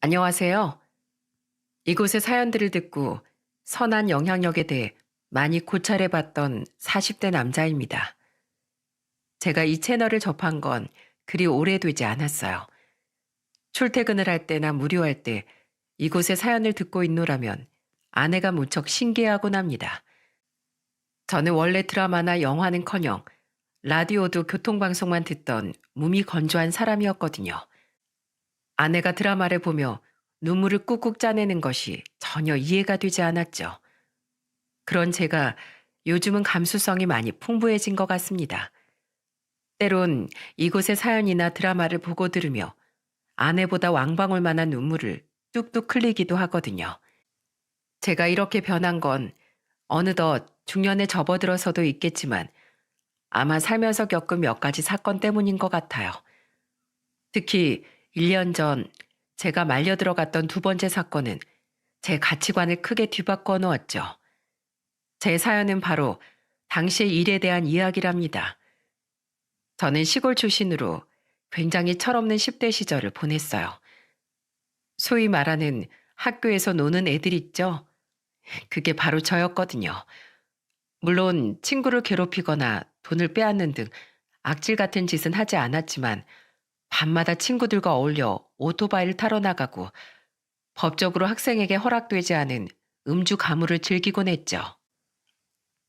안녕하세요. 이곳의 사연들을 듣고 선한 영향력에 대해 많이 고찰해봤던 40대 남자입니다. 제가 이 채널을 접한 건 그리 오래되지 않았어요. 출퇴근을 할 때나 무료할 때 이곳의 사연을 듣고 있노라면 아내가 무척 신기해하곤 합니다. 저는 원래 드라마나 영화는커녕 라디오도 교통방송만 듣던 몸이 건조한 사람이었거든요. 아내가 드라마를 보며 눈물을 꾹꾹 짜내는 것이 전혀 이해가 되지 않았죠. 그런 제가 요즘은 감수성이 많이 풍부해진 것 같습니다. 때론 이곳의 사연이나 드라마를 보고 들으며 아내보다 왕방울만한 눈물을 뚝뚝 흘리기도 하거든요. 제가 이렇게 변한 건 어느덧 중년에 접어들어서도 있겠지만 아마 살면서 겪은 몇 가지 사건 때문인 것 같아요. 특히 1년 전 제가 말려 들어갔던 두 번째 사건은 제 가치관을 크게 뒤바꿔 놓았죠. 제 사연은 바로 당시의 일에 대한 이야기랍니다. 저는 시골 출신으로 굉장히 철없는 10대 시절을 보냈어요. 소위 말하는 학교에서 노는 애들 있죠? 그게 바로 저였거든요. 물론 친구를 괴롭히거나 돈을 빼앗는 등 악질 같은 짓은 하지 않았지만 밤마다 친구들과 어울려 오토바이를 타러 나가고 법적으로 학생에게 허락되지 않은 음주 가물을 즐기곤 했죠.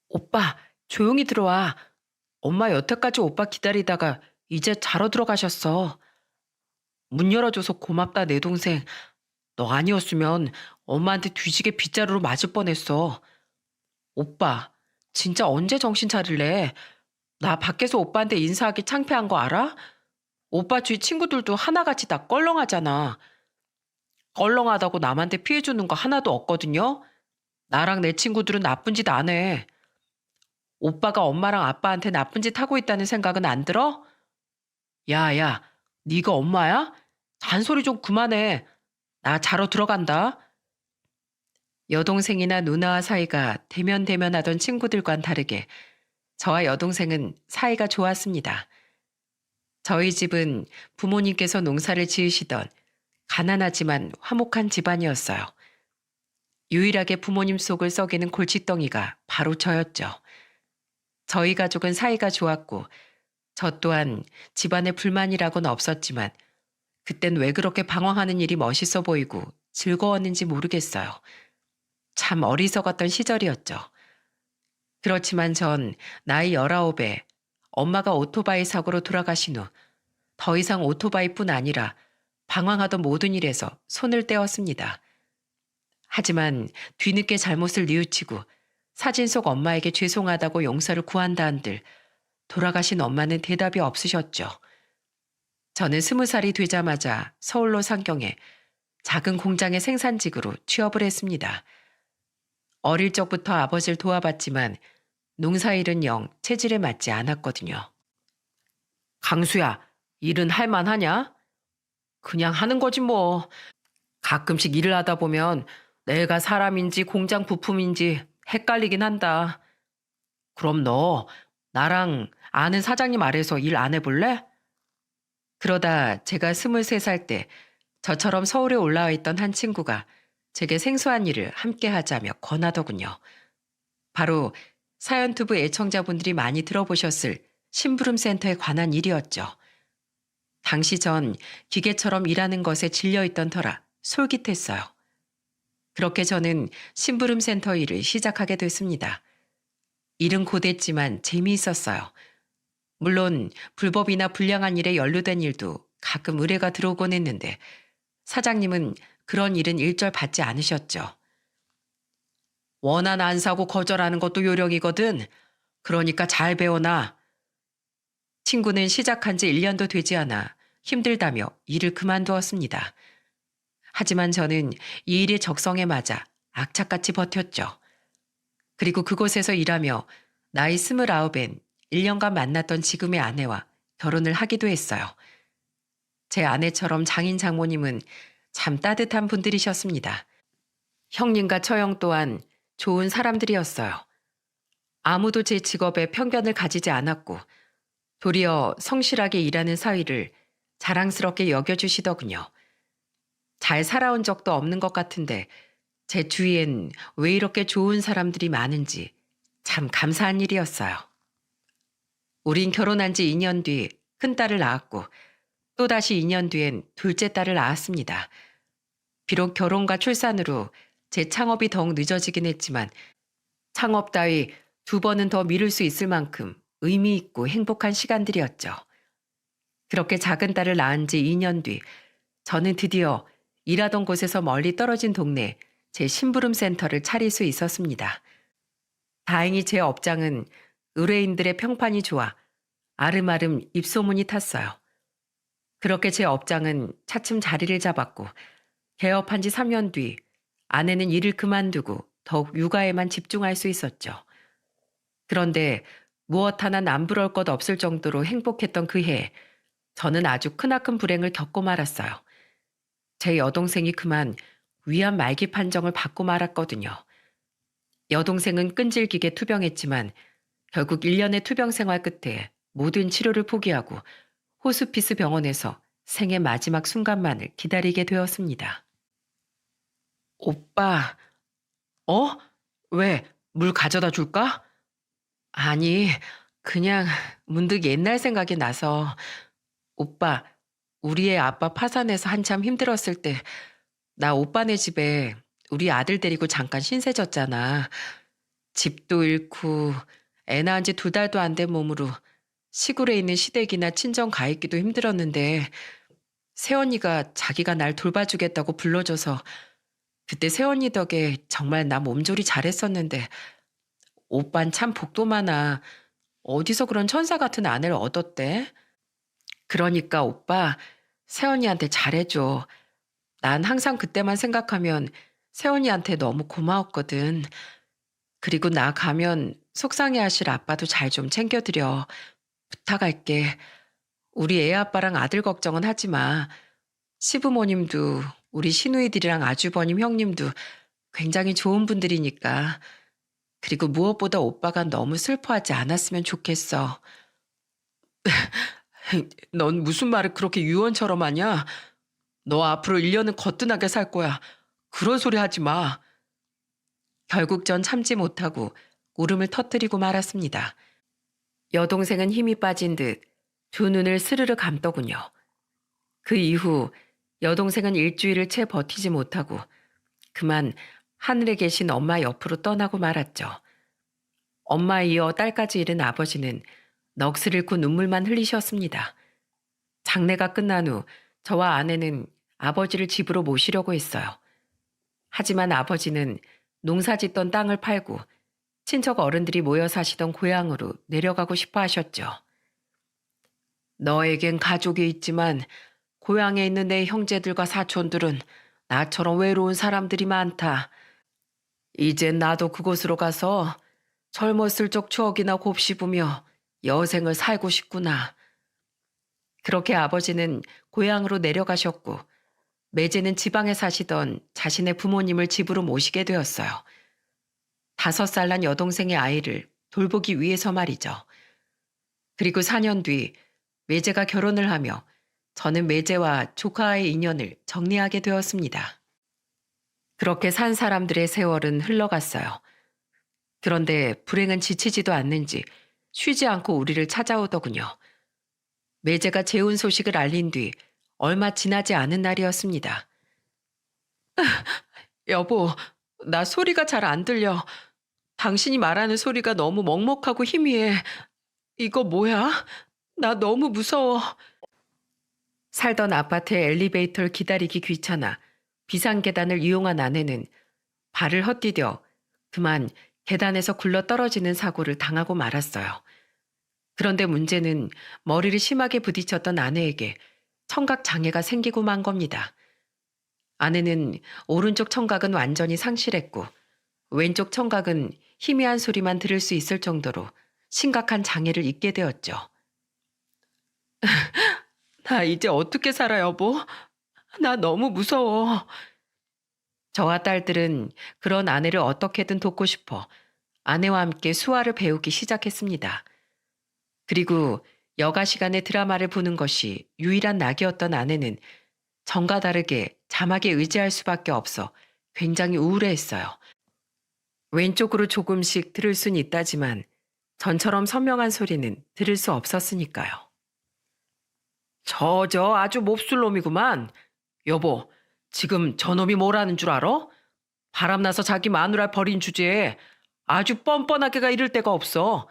오빠, 조용히 들어와. 엄마 여태까지 오빠 기다리다가 이제 자러 들어가셨어. 문 열어줘서 고맙다, 내 동생. 너 아니었으면 엄마한테 뒤지게 빗자루로 맞을 뻔했어. 오빠, 진짜 언제 정신 차릴래? 나 밖에서 오빠한테 인사하기 창피한 거 알아? 오빠 주위 친구들도 하나같이 다 껄렁하잖아. 껄렁하다고 남한테 피해주는 거 하나도 없거든요. 나랑 내 친구들은 나쁜 짓 안 해. 오빠가 엄마랑 아빠한테 나쁜 짓 하고 있다는 생각은 안 들어? 야, 야, 네가 엄마야? 잔소리 좀 그만해. 나 자러 들어간다. 여동생이나 누나와 사이가 대면대면하던 친구들과는 다르게 저와 여동생은 사이가 좋았습니다. 저희 집은 부모님께서 농사를 지으시던 가난하지만 화목한 집안이었어요. 유일하게 부모님 속을 썩이는 골칫덩이가 바로 저였죠. 저희 가족은 사이가 좋았고 저 또한 집안에 불만이라고는 없었지만 그땐 왜 그렇게 방황하는 일이 멋있어 보이고 즐거웠는지 모르겠어요. 참 어리석었던 시절이었죠. 그렇지만 전 나이 19에 엄마가 오토바이 사고로 돌아가신 후 더 이상 오토바이뿐 아니라 방황하던 모든 일에서 손을 떼었습니다. 하지만 뒤늦게 잘못을 뉘우치고 사진 속 엄마에게 죄송하다고 용서를 구한다 한들 돌아가신 엄마는 대답이 없으셨죠. 저는 20살이 되자마자 서울로 상경해 작은 공장의 생산직으로 취업을 했습니다. 어릴 적부터 아버지를 도와봤지만 농사일은 영 체질에 맞지 않았거든요. 강수야, 일은 할 만하냐? 그냥 하는 거지 뭐. 가끔씩 일을 하다 보면 내가 사람인지 공장 부품인지 헷갈리긴 한다. 그럼 너 나랑 아는 사장님 아래서 일 안 해볼래? 그러다 제가 23살 때 저처럼 서울에 올라와 있던 한 친구가 제게 생소한 일을 함께 하자며 권하더군요. 바로 사연투브 애청자분들이 많이 들어보셨을 심부름센터에 관한 일이었죠. 당시 전 기계처럼 일하는 것에 질려있던 터라 솔깃했어요. 그렇게 저는 심부름센터 일을 시작하게 됐습니다. 일은 고됐지만 재미있었어요. 물론 불법이나 불량한 일에 연루된 일도 가끔 의뢰가 들어오곤 했는데 사장님은 그런 일은 일절 받지 않으셨죠. 원한 안 사고 거절하는 것도 요령이거든. 그러니까 잘 배워놔. 친구는 시작한 지 1년도 되지 않아 힘들다며 일을 그만두었습니다. 하지만 저는 이 일의 적성에 맞아 악착같이 버텼죠. 그리고 그곳에서 일하며 나이 29엔 1년간 만났던 지금의 아내와 결혼을 하기도 했어요. 제 아내처럼 장인 장모님은 참 따뜻한 분들이셨습니다. 형님과 처형 또한 좋은 사람들이었어요. 아무도 제 직업에 편견을 가지지 않았고 도리어 성실하게 일하는 사위를 자랑스럽게 여겨주시더군요. 잘 살아온 적도 없는 것 같은데 제 주위엔 왜 이렇게 좋은 사람들이 많은지 참 감사한 일이었어요. 우린 결혼한 지 2년 뒤 큰딸을 낳았고 또다시 2년 뒤엔 둘째 딸을 낳았습니다. 비록 결혼과 출산으로 제 창업이 더욱 늦어지긴 했지만 창업 따위 두 번은 더 미룰 수 있을 만큼 의미 있고 행복한 시간들이었죠. 그렇게 작은 딸을 낳은 지 2년 뒤 저는 드디어 일하던 곳에서 멀리 떨어진 동네 제 심부름 센터를 차릴 수 있었습니다. 다행히 제 업장은 의뢰인들의 평판이 좋아 아름아름 입소문이 탔어요. 그렇게 제 업장은 차츰 자리를 잡았고 개업한 지 3년 뒤 아내는 일을 그만두고 더욱 육아에만 집중할 수 있었죠. 그런데 무엇 하나 남부러울 것 없을 정도로 행복했던 그 해, 저는 아주 크나큰 불행을 겪고 말았어요. 제 여동생이 그만 위암 말기 판정을 받고 말았거든요. 여동생은 끈질기게 투병했지만 결국 1년의 투병 생활 끝에 모든 치료를 포기하고 호스피스 병원에서 생의 마지막 순간만을 기다리게 되었습니다. 오빠, 어? 왜? 물 가져다 줄까? 아니, 그냥 문득 옛날 생각이 나서. 오빠, 우리 애 아빠 파산해서 한참 힘들었을 때 나 오빠네 집에 우리 아들 데리고 잠깐 신세 졌잖아. 집도 잃고 애 낳은 지 2달도 안 된 몸으로 시골에 있는 시댁이나 친정 가 있기도 힘들었는데 새언니가 자기가 날 돌봐주겠다고 불러줘서 그때 새언니 덕에 정말 나 몸조리 잘했었는데 오빤 참 복도 많아. 어디서 그런 천사 같은 아내를 얻었대? 그러니까 오빠 새언니한테 잘해줘. 난 항상 그때만 생각하면 새언니한테 너무 고마웠거든. 그리고 나 가면 속상해하실 아빠도 잘 좀 챙겨드려. 부탁할게. 우리 애 아빠랑 아들 걱정은 하지 마. 시부모님도 우리 시누이들이랑 아주버님 형님도 굉장히 좋은 분들이니까. 그리고 무엇보다 오빠가 너무 슬퍼하지 않았으면 좋겠어. 넌 무슨 말을 그렇게 유언처럼 하냐? 너 앞으로 1년은 거뜬하게 살 거야. 그런 소리 하지 마. 결국 전 참지 못하고 울음을 터뜨리고 말았습니다. 여동생은 힘이 빠진 듯 두 눈을 스르르 감더군요. 그 이후 여동생은 일주일을 채 버티지 못하고 그만 하늘에 계신 엄마 옆으로 떠나고 말았죠. 엄마에 이어 딸까지 잃은 아버지는 넋을 잃고 눈물만 흘리셨습니다. 장례가 끝난 후 저와 아내는 아버지를 집으로 모시려고 했어요. 하지만 아버지는 농사짓던 땅을 팔고 친척 어른들이 모여 사시던 고향으로 내려가고 싶어 하셨죠. 너에겐 가족이 있지만 고향에 있는 내 형제들과 사촌들은 나처럼 외로운 사람들이 많다. 이젠 나도 그곳으로 가서 젊었을 적 추억이나 곱씹으며 여생을 살고 싶구나. 그렇게 아버지는 고향으로 내려가셨고 매제는 지방에 사시던 자신의 부모님을 집으로 모시게 되었어요. 5살 난 여동생의 아이를 돌보기 위해서 말이죠. 그리고 4년 뒤 매제가 결혼을 하며 저는 매제와 조카의 인연을 정리하게 되었습니다. 그렇게 산 사람들의 세월은 흘러갔어요. 그런데 불행은 지치지도 않는지 쉬지 않고 우리를 찾아오더군요. 매제가 재혼 소식을 알린 뒤 얼마 지나지 않은 날이었습니다. 여보, 나 소리가 잘 안 들려. 당신이 말하는 소리가 너무 먹먹하고 희미해. 이거 뭐야? 나 너무 무서워. 살던 아파트의 엘리베이터를 기다리기 귀찮아 비상계단을 이용한 아내는 발을 헛디뎌 그만 계단에서 굴러 떨어지는 사고를 당하고 말았어요. 그런데 문제는 머리를 심하게 부딪혔던 아내에게 청각 장애가 생기고 만 겁니다. 아내는 오른쪽 청각은 완전히 상실했고 왼쪽 청각은 희미한 소리만 들을 수 있을 정도로 심각한 장애를 입게 되었죠. 나 이제 어떻게 살아, 여보? 나 너무 무서워. 저와 딸들은 그런 아내를 어떻게든 돕고 싶어 아내와 함께 수화를 배우기 시작했습니다. 그리고 여가 시간에 드라마를 보는 것이 유일한 낙이었던 아내는 전과 다르게 자막에 의지할 수밖에 없어 굉장히 우울해했어요. 왼쪽으로 조금씩 들을 순 있다지만 전처럼 선명한 소리는 들을 수 없었으니까요. 저 아주 몹쓸 놈이구만. 여보, 지금 저놈이 뭐라는 줄 알아? 바람나서 자기 마누라 버린 주제에 아주 뻔뻔하게가 이를 데가 없어.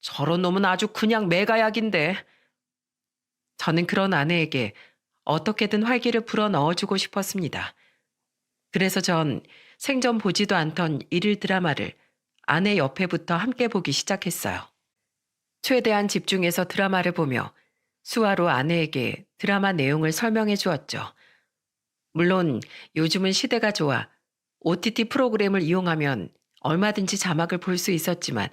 저런 놈은 아주 그냥 매가약인데. 저는 그런 아내에게 어떻게든 활기를 불어 넣어주고 싶었습니다. 그래서 전 생전 보지도 않던 일일 드라마를 아내 옆에부터 함께 보기 시작했어요. 최대한 집중해서 드라마를 보며 수화로 아내에게 드라마 내용을 설명해 주었죠. 물론 요즘은 시대가 좋아 OTT 프로그램을 이용하면 얼마든지 자막을 볼 수 있었지만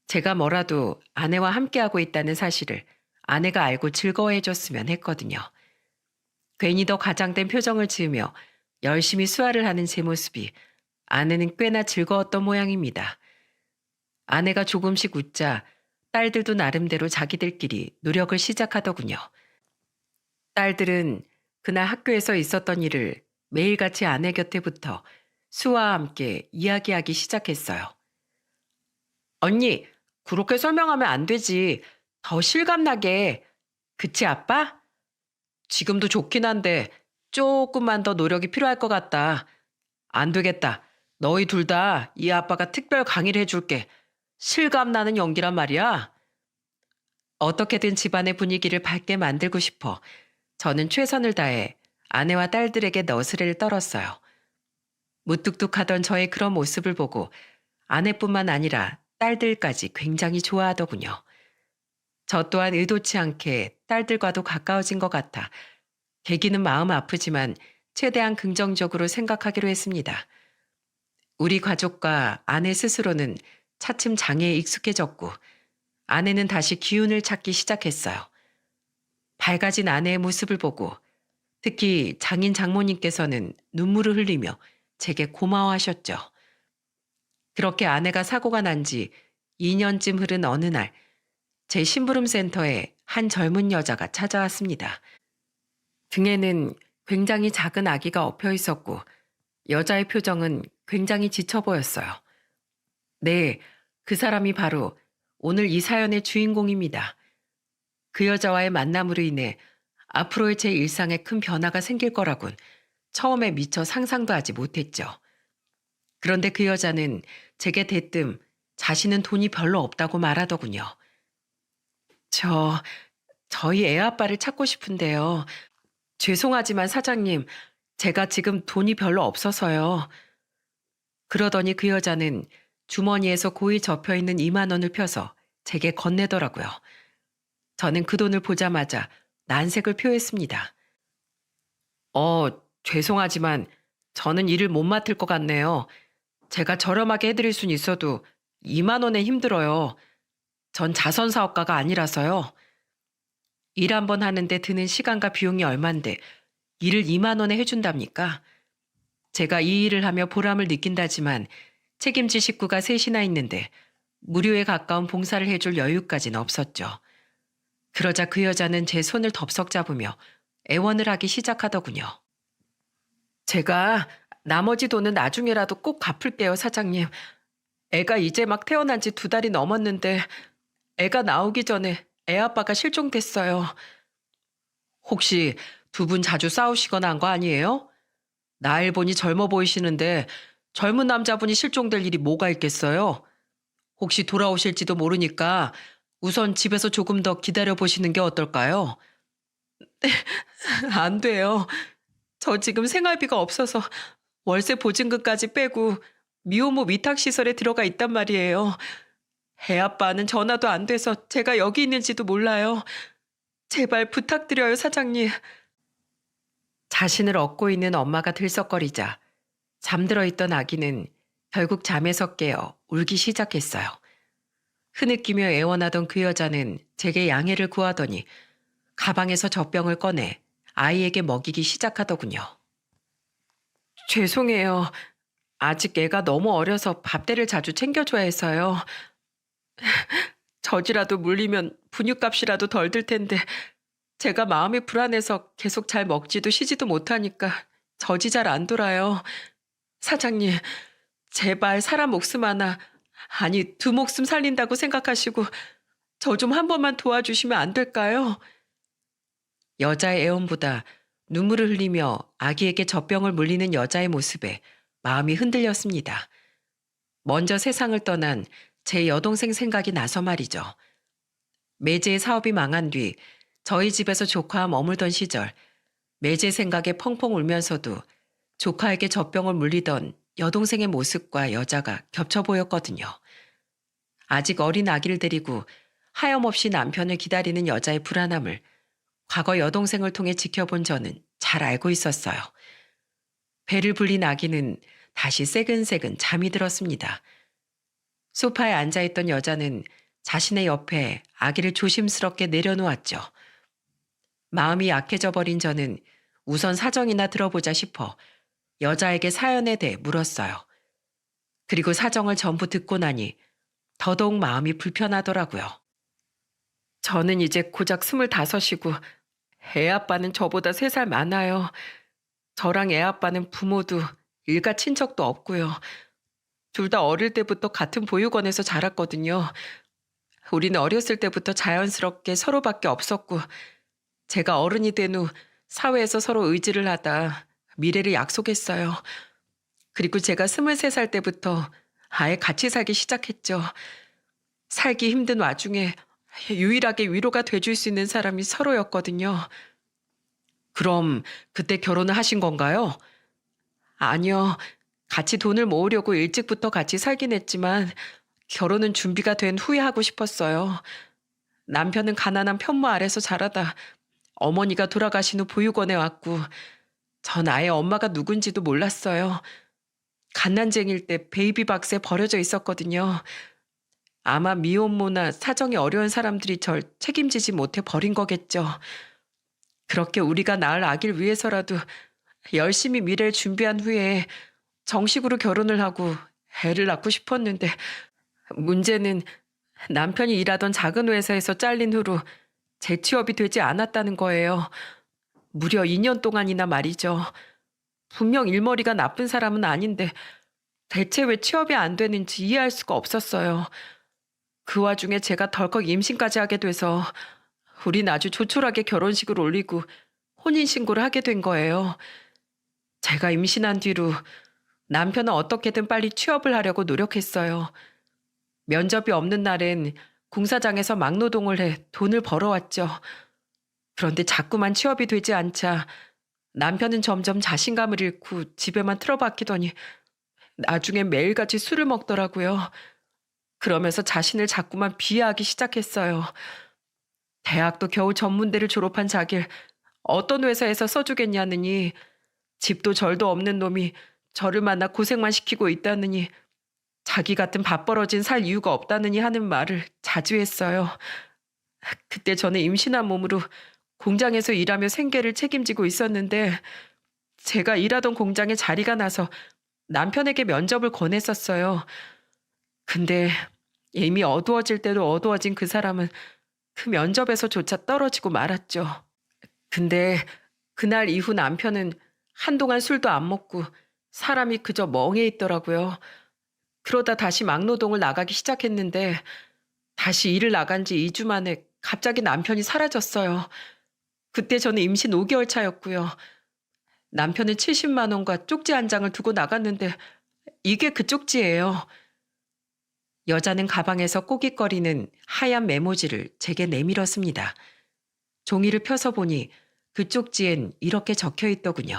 제가 뭐라도 아내와 함께하고 있다는 사실을 아내가 알고 즐거워해 줬으면 했거든요. 괜히 더 과장된 표정을 지으며 열심히 수화를 하는 제 모습이 아내는 꽤나 즐거웠던 모양입니다. 아내가 조금씩 웃자 딸들도 나름대로 자기들끼리 노력을 시작하더군요. 딸들은 그날 학교에서 있었던 일을 매일같이 아내 곁에 붙어 수아와 함께 이야기하기 시작했어요. 언니, 그렇게 설명하면 안 되지. 더 실감나게. 그치, 아빠? 지금도 좋긴 한데 조금만 더 노력이 필요할 것 같다. 안 되겠다. 너희 둘 다 이 아빠가 특별 강의를 해줄게. 실감나는 연기란 말이야. 어떻게든 집안의 분위기를 밝게 만들고 싶어 저는 최선을 다해 아내와 딸들에게 너스레를 떨었어요. 무뚝뚝하던 저의 그런 모습을 보고 아내뿐만 아니라 딸들까지 굉장히 좋아하더군요. 저 또한 의도치 않게 딸들과도 가까워진 것 같아 계기는 마음 아프지만 최대한 긍정적으로 생각하기로 했습니다. 우리 가족과 아내 스스로는 차츰 장애에 익숙해졌고 아내는 다시 기운을 찾기 시작했어요. 밝아진 아내의 모습을 보고 특히 장인 장모님께서는 눈물을 흘리며 제게 고마워하셨죠. 그렇게 아내가 사고가 난 지 2년쯤 흐른 어느 날 제 심부름 센터에 한 젊은 여자가 찾아왔습니다. 등에는 굉장히 작은 아기가 엎여 있었고 여자의 표정은 굉장히 지쳐 보였어요. 네, 그 사람이 바로 오늘 이 사연의 주인공입니다. 그 여자와의 만남으로 인해 앞으로의 제 일상에 큰 변화가 생길 거라곤 처음에 미처 상상도 하지 못했죠. 그런데 그 여자는 제게 대뜸 자신은 돈이 별로 없다고 말하더군요. 저희 애 아빠를 찾고 싶은데요. 죄송하지만 사장님, 제가 지금 돈이 별로 없어서요. 그러더니 그 여자는 주머니에서 고이 접혀 있는 2만 원을 펴서 제게 건네더라고요. 저는 그 돈을 보자마자 난색을 표했습니다. 죄송하지만 저는 일을 못 맡을 것 같네요. 제가 저렴하게 해드릴 순 있어도 2만 원에 힘들어요. 전 자선 사업가가 아니라서요. 일 한 번 하는데 드는 시간과 비용이 얼만데 일을 2만 원에 해준답니까? 제가 이 일을 하며 보람을 느낀다지만 책임질 식구가 셋이나 있는데 무료에 가까운 봉사를 해줄 여유까진 없었죠. 그러자 그 여자는 제 손을 덥석 잡으며 애원을 하기 시작하더군요. 제가 나머지 돈은 나중에라도 꼭 갚을게요, 사장님. 애가 이제 막 태어난 지 2달이 넘었는데 애가 나오기 전에 애 아빠가 실종됐어요. 혹시 두 분 자주 싸우시거나 한 거 아니에요? 나이 보니 젊어 보이시는데 젊은 남자분이 실종될 일이 뭐가 있겠어요? 혹시 돌아오실지도 모르니까 우선 집에서 조금 더 기다려 보시는 게 어떨까요? 안 돼요. 저 지금 생활비가 없어서 월세 보증금까지 빼고 미혼모 위탁시설에 들어가 있단 말이에요. 애 아빠는 전화도 안 돼서 제가 여기 있는지도 몰라요. 제발 부탁드려요, 사장님. 자신을 얻고 있는 엄마가 들썩거리자 잠들어 있던 아기는 결국 잠에서 깨어 울기 시작했어요. 흐느끼며 애원하던 그 여자는 제게 양해를 구하더니 가방에서 젖병을 꺼내 아이에게 먹이기 시작하더군요. 죄송해요. 아직 애가 너무 어려서 밥대를 자주 챙겨줘야 해서요. 젖이라도 물리면 분유값이라도 덜 들 텐데 제가 마음이 불안해서 계속 잘 먹지도 쉬지도 못하니까 젖이 잘 안 돌아요. 사장님, 제발 사람 목숨 하나, 아니 두 목숨 살린다고 생각하시고 저 좀 한 번만 도와주시면 안 될까요? 여자의 애원보다 눈물을 흘리며 아기에게 젖병을 물리는 여자의 모습에 마음이 흔들렸습니다. 먼저 세상을 떠난 제 여동생 생각이 나서 말이죠. 매제의 사업이 망한 뒤 저희 집에서 조카와 머물던 시절 매제 생각에 펑펑 울면서도 조카에게 젖병을 물리던 여동생의 모습과 여자가 겹쳐 보였거든요. 아직 어린 아기를 데리고 하염없이 남편을 기다리는 여자의 불안함을 과거 여동생을 통해 지켜본 저는 잘 알고 있었어요. 배를 불린 아기는 다시 새근새근 잠이 들었습니다. 소파에 앉아있던 여자는 자신의 옆에 아기를 조심스럽게 내려놓았죠. 마음이 약해져 버린 저는 우선 사정이나 들어보자 싶어 여자에게 사연에 대해 물었어요. 그리고 사정을 전부 듣고 나니 더더욱 마음이 불편하더라고요. 저는 이제 고작 25이고 애 아빠는 저보다 3살 많아요. 저랑 애 아빠는 부모도 일가 친척도 없고요. 둘 다 어릴 때부터 같은 보육원에서 자랐거든요. 우리는 어렸을 때부터 자연스럽게 서로밖에 없었고 제가 어른이 된 후 사회에서 서로 의지를 하다 미래를 약속했어요. 그리고 제가 23살 때부터 아예 같이 살기 시작했죠. 살기 힘든 와중에 유일하게 위로가 돼줄 수 있는 사람이 서로였거든요. 그럼 그때 결혼을 하신 건가요? 아니요. 같이 돈을 모으려고 일찍부터 같이 살긴 했지만 결혼은 준비가 된 후에 하고 싶었어요. 남편은 가난한 편모 아래서 자라다 어머니가 돌아가신 후 보육원에 왔고 전 아예 엄마가 누군지도 몰랐어요. 갓난쟁이일 때 베이비박스에 버려져 있었거든요. 아마 미혼모나 사정이 어려운 사람들이 절 책임지지 못해 버린 거겠죠. 그렇게 우리가 낳을 아기를 위해서라도 열심히 미래를 준비한 후에 정식으로 결혼을 하고 애를 낳고 싶었는데 문제는 남편이 일하던 작은 회사에서 잘린 후로 재취업이 되지 않았다는 거예요. 무려 2년 동안이나 말이죠. 분명 일머리가 나쁜 사람은 아닌데 대체 왜 취업이 안 되는지 이해할 수가 없었어요. 그 와중에 제가 덜컥 임신까지 하게 돼서 우린 아주 조촐하게 결혼식을 올리고 혼인신고를 하게 된 거예요. 제가 임신한 뒤로 남편은 어떻게든 빨리 취업을 하려고 노력했어요. 면접이 없는 날엔 공사장에서 막노동을 해 돈을 벌어왔죠. 그런데 자꾸만 취업이 되지 않자 남편은 점점 자신감을 잃고 집에만 틀어박히더니 나중에 매일같이 술을 먹더라고요. 그러면서 자신을 자꾸만 비하하기 시작했어요. 대학도 겨우 전문대를 졸업한 자길 어떤 회사에서 써주겠냐느니 집도 절도 없는 놈이 저를 만나 고생만 시키고 있다느니 자기 같은 밥벌어진 살 이유가 없다느니 하는 말을 자주 했어요. 그때 저는 임신한 몸으로 공장에서 일하며 생계를 책임지고 있었는데 제가 일하던 공장에 자리가 나서 남편에게 면접을 권했었어요. 근데 이미 어두워질 대로 어두워진 그 사람은 그 면접에서조차 떨어지고 말았죠. 근데 그날 이후 남편은 한동안 술도 안 먹고 사람이 그저 멍해 있더라고요. 그러다 다시 막노동을 나가기 시작했는데 다시 일을 나간 지 2주 만에 갑자기 남편이 사라졌어요. 그때 저는 임신 5개월 차였고요. 남편은 70만 원과 쪽지 한 장을 두고 나갔는데 이게 그 쪽지예요. 여자는 가방에서 꼬깃거리는 하얀 메모지를 제게 내밀었습니다. 종이를 펴서 보니 그 쪽지엔 이렇게 적혀 있더군요.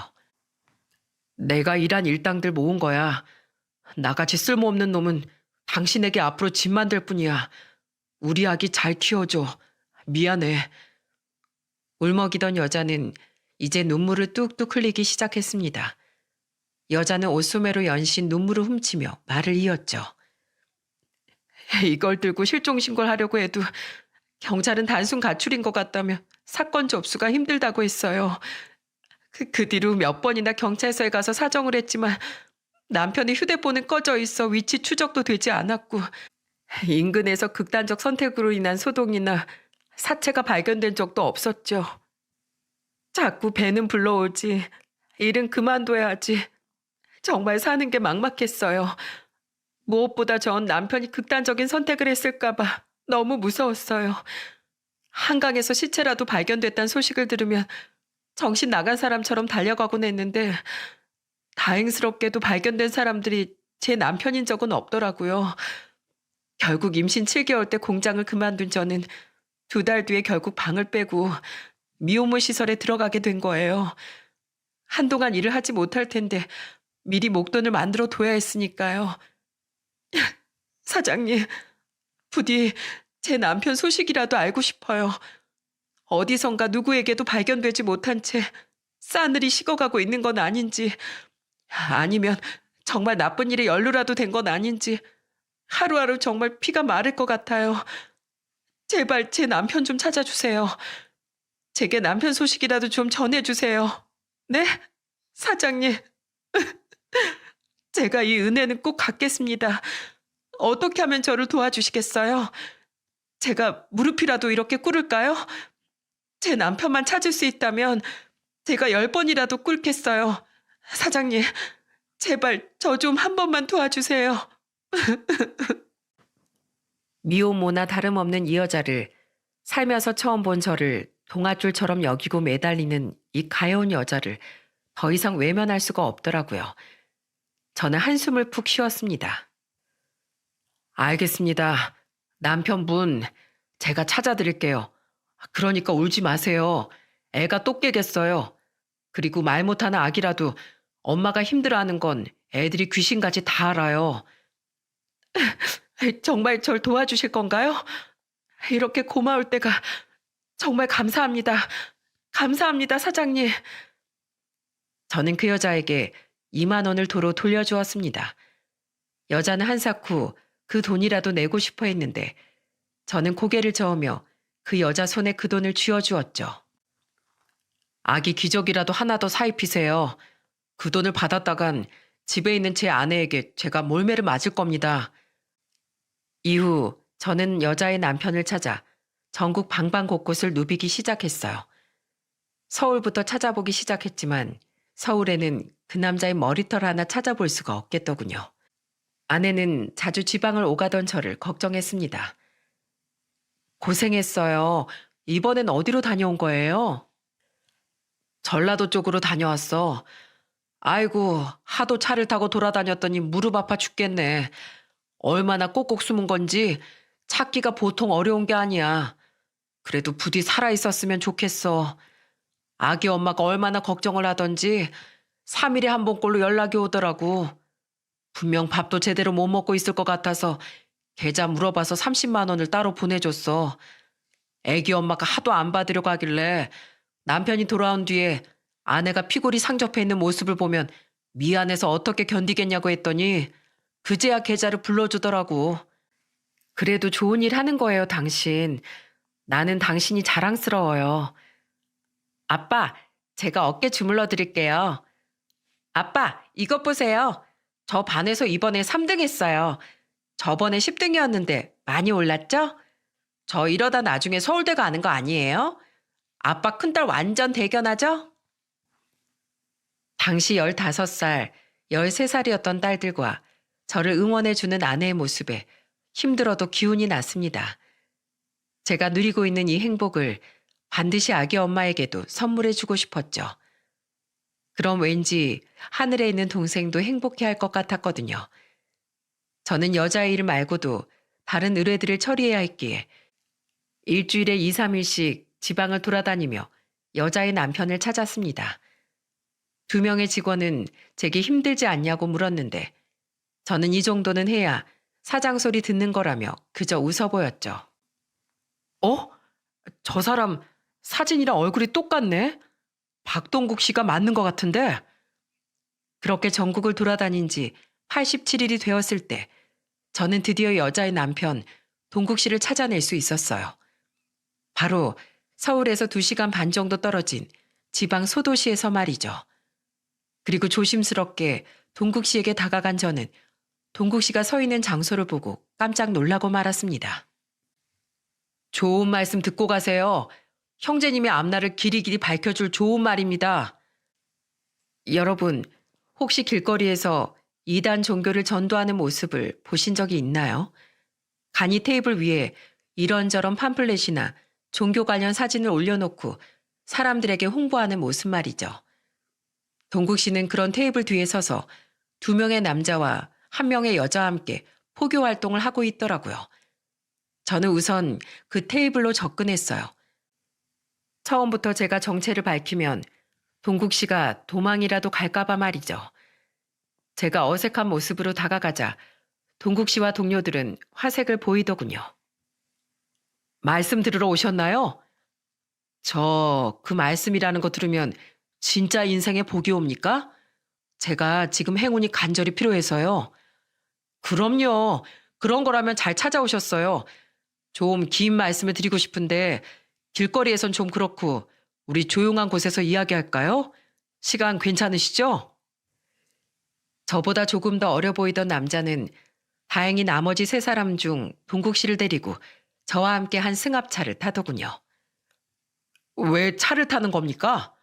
내가 일한 일당들 모은 거야. 나같이 쓸모없는 놈은 당신에게 앞으로 짐만 될 뿐이야. 우리 아기 잘 키워줘. 미안해. 울먹이던 여자는 이제 눈물을 뚝뚝 흘리기 시작했습니다. 여자는 옷소매로 연신 눈물을 훔치며 말을 이었죠. 이걸 들고 실종신고를 하려고 해도 경찰은 단순 가출인 것 같다며 사건 접수가 힘들다고 했어요. 그 뒤로 몇 번이나 경찰서에 가서 사정을 했지만 남편의 휴대폰은 꺼져 있어 위치 추적도 되지 않았고 인근에서 극단적 선택으로 인한 소동이나 사체가 발견된 적도 없었죠. 자꾸 배는 불러오지. 일은 그만둬야지. 정말 사는 게 막막했어요. 무엇보다 전 남편이 극단적인 선택을 했을까봐 너무 무서웠어요. 한강에서 시체라도 발견됐다는 소식을 들으면 정신 나간 사람처럼 달려가곤 했는데 다행스럽게도 발견된 사람들이 제 남편인 적은 없더라고요. 결국 임신 7개월 때 공장을 그만둔 저는 2달 뒤에 결국 방을 빼고 미혼모 시설에 들어가게 된 거예요. 한동안 일을 하지 못할 텐데 미리 목돈을 만들어 둬야 했으니까요. 사장님, 부디 제 남편 소식이라도 알고 싶어요. 어디선가 누구에게도 발견되지 못한 채 싸늘히 식어가고 있는 건 아닌지, 아니면 정말 나쁜 일에 연루라도 된 건 아닌지 하루하루 정말 피가 마를 것 같아요. 제발 제 남편 좀 찾아주세요. 제게 남편 소식이라도 좀 전해주세요. 네? 사장님, 제가 이 은혜는 꼭 갚겠습니다. 어떻게 하면 저를 도와주시겠어요? 제가 무릎이라도 이렇게 꿇을까요? 제 남편만 찾을 수 있다면 제가 10번이라도 꿇겠어요. 사장님, 제발 저 좀 한 번만 도와주세요. 미혼모나 다름없는 이 여자를 살면서 처음 본 저를 동아줄처럼 여기고 매달리는 이 가여운 여자를 더 이상 외면할 수가 없더라고요. 저는 한숨을 푹 쉬었습니다. 알겠습니다. 남편분, 제가 찾아드릴게요. 그러니까 울지 마세요. 애가 또 깨겠어요. 그리고 말 못하는 아기라도 엄마가 힘들어하는 건 애들이 귀신같이 다 알아요. 정말 절 도와주실 건가요? 이렇게 고마울 때가 정말 감사합니다. 감사합니다, 사장님. 저는 그 여자에게 2만 원을 도로 돌려주었습니다. 여자는 한삭 후 그 돈이라도 내고 싶어 했는데 저는 고개를 저으며 그 여자 손에 그 돈을 쥐어주었죠. 아기 기저귀라도 하나 더 사입히세요. 그 돈을 받았다간 집에 있는 제 아내에게 제가 몰매를 맞을 겁니다. 이후 저는 여자의 남편을 찾아 전국 방방 곳곳을 누비기 시작했어요. 서울부터 찾아보기 시작했지만 서울에는 그 남자의 머리털 하나 찾아볼 수가 없겠더군요. 아내는 자주 지방을 오가던 저를 걱정했습니다. 고생했어요. 이번엔 어디로 다녀온 거예요? 전라도 쪽으로 다녀왔어. 아이고, 하도 차를 타고 돌아다녔더니 무릎 아파 죽겠네. 얼마나 꼭꼭 숨은 건지 찾기가 보통 어려운 게 아니야. 그래도 부디 살아있었으면 좋겠어. 아기 엄마가 얼마나 걱정을 하던지 3일에 한 번꼴로 연락이 오더라고. 분명 밥도 제대로 못 먹고 있을 것 같아서 계좌 물어봐서 30만 원을 따로 보내줬어. 애기 엄마가 하도 안 받으려고 하길래 남편이 돌아온 뒤에 아내가 피골이 상접해 있는 모습을 보면 미안해서 어떻게 견디겠냐고 했더니 그제야 계좌를 불러주더라고. 그래도 좋은 일 하는 거예요, 당신. 나는 당신이 자랑스러워요. 아빠, 제가 어깨 주물러 드릴게요. 아빠, 이것 보세요. 저 반에서 이번에 3등 했어요. 저번에 10등이었는데 많이 올랐죠? 저 이러다 나중에 서울대 가는 거 아니에요? 아빠 큰딸 완전 대견하죠? 당시 15살, 13살이었던 딸들과 저를 응원해주는 아내의 모습에 힘들어도 기운이 났습니다. 제가 누리고 있는 이 행복을 반드시 아기 엄마에게도 선물해주고 싶었죠. 그럼 왠지 하늘에 있는 동생도 행복해할 것 같았거든요. 저는 여자의 일 말고도 다른 의뢰들을 처리해야 했기에 일주일에 2, 3일씩 지방을 돌아다니며 여자의 남편을 찾았습니다. 2명의 직원은 제게 힘들지 않냐고 물었는데 저는 이 정도는 해야 사장 소리 듣는 거라며 그저 웃어 보였죠. 어? 저 사람 사진이랑 얼굴이 똑같네? 박동국 씨가 맞는 것 같은데? 그렇게 전국을 돌아다닌 지 87일이 되었을 때 저는 드디어 여자의 남편 동국 씨를 찾아낼 수 있었어요. 바로 서울에서 2시간 반 정도 떨어진 지방 소도시에서 말이죠. 그리고 조심스럽게 동국 씨에게 다가간 저는 동국 씨가 서 있는 장소를 보고 깜짝 놀라고 말았습니다. 좋은 말씀 듣고 가세요. 형제님의 앞날을 길이길이 밝혀줄 좋은 말입니다. 여러분, 혹시 길거리에서 이단 종교를 전도하는 모습을 보신 적이 있나요? 간이 테이블 위에 이런저런 팜플렛이나 종교 관련 사진을 올려놓고 사람들에게 홍보하는 모습 말이죠. 동국 씨는 그런 테이블 뒤에 서서 2명의 남자와 1명의 여자와 함께 포교 활동을 하고 있더라고요. 저는 우선 그 테이블로 접근했어요. 처음부터 제가 정체를 밝히면 동국 씨가 도망이라도 갈까봐 말이죠. 제가 어색한 모습으로 다가가자 동국 씨와 동료들은 화색을 보이더군요. 말씀 들으러 오셨나요? 저 그 말씀이라는 거 들으면 진짜 인생에 복이 옵니까? 제가 지금 행운이 간절히 필요해서요. 그럼요. 그런 거라면 잘 찾아오셨어요. 좀 긴 말씀을 드리고 싶은데 길거리에선 좀 그렇고 우리 조용한 곳에서 이야기할까요? 시간 괜찮으시죠? 저보다 조금 더 어려 보이던 남자는 다행히 나머지 3사람 중 동국 씨를 데리고 저와 함께 한 승합차를 타더군요. 왜 차를 타는 겁니까?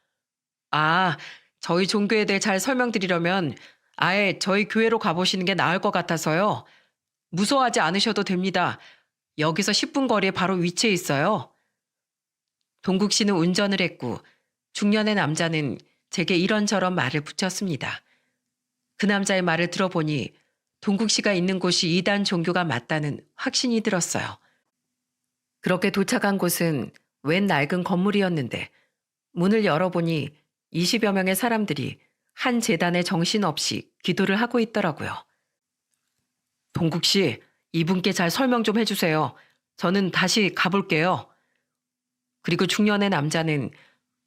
아, 저희 종교에 대해 잘 설명드리려면 아예 저희 교회로 가보시는 게 나을 것 같아서요. 무서워하지 않으셔도 됩니다. 여기서 10분 거리에 바로 위치해 있어요. 동국 씨는 운전을 했고 중년의 남자는 제게 이런저런 말을 붙였습니다. 그 남자의 말을 들어보니 동국 씨가 있는 곳이 이단 종교가 맞다는 확신이 들었어요. 그렇게 도착한 곳은 웬 낡은 건물이었는데 문을 열어보니 20여 명의 사람들이 한 제단에 정신없이 기도를 하고 있더라고요. 동국 씨, 이분께 잘 설명 좀 해주세요. 저는 다시 가볼게요. 그리고 중년의 남자는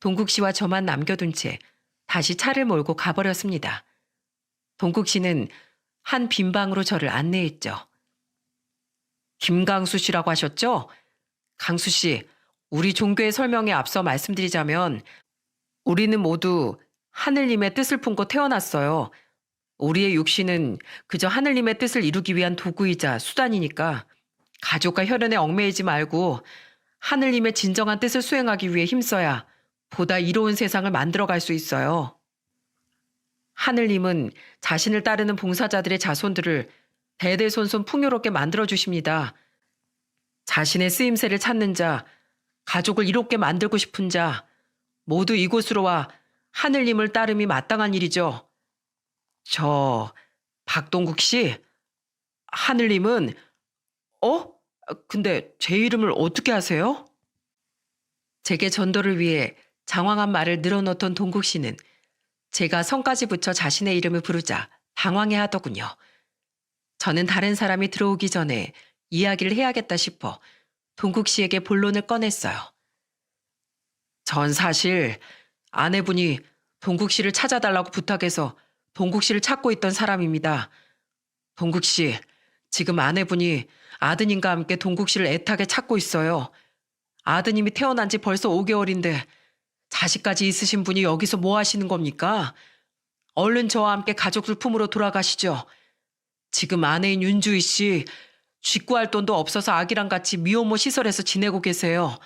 동국 씨와 저만 남겨둔 채 다시 차를 몰고 가버렸습니다. 동국 씨는 한 빈 방으로 저를 안내했죠. 김강수 씨라고 하셨죠? 강수 씨, 우리 종교의 설명에 앞서 말씀드리자면 우리는 모두 하늘님의 뜻을 품고 태어났어요. 우리의 육신은 그저 하늘님의 뜻을 이루기 위한 도구이자 수단이니까 가족과 혈연에 얽매이지 말고 하늘님의 진정한 뜻을 수행하기 위해 힘써야 보다 이로운 세상을 만들어갈 수 있어요. 하늘님은 자신을 따르는 봉사자들의 자손들을 대대손손 풍요롭게 만들어주십니다. 자신의 쓰임새를 찾는 자, 가족을 이롭게 만들고 싶은 자, 모두 이곳으로 와 하늘님을 따름이 마땅한 일이죠. 박동국 씨, 하늘님은, 근데 제 이름을 어떻게 아세요? 제게 전도를 위해 장황한 말을 늘어놓던 동국 씨는 제가 성까지 붙여 자신의 이름을 부르자 당황해 하더군요. 저는 다른 사람이 들어오기 전에 이야기를 해야겠다 싶어 동국 씨에게 본론을 꺼냈어요. 전 사실 아내분이 동국 씨를 찾아달라고 부탁해서 동국 씨를 찾고 있던 사람입니다. 동국 씨, 지금 아내분이 아드님과 함께 동국 씨를 애타게 찾고 있어요. 아드님이 태어난 지 벌써 5개월인데 자식까지 있으신 분이 여기서 뭐 하시는 겁니까? 얼른 저와 함께 가족들 품으로 돌아가시죠. 지금 아내인 윤주희 씨, 쥐구할 돈도 없어서 아기랑 같이 미혼모 시설에서 지내고 계세요.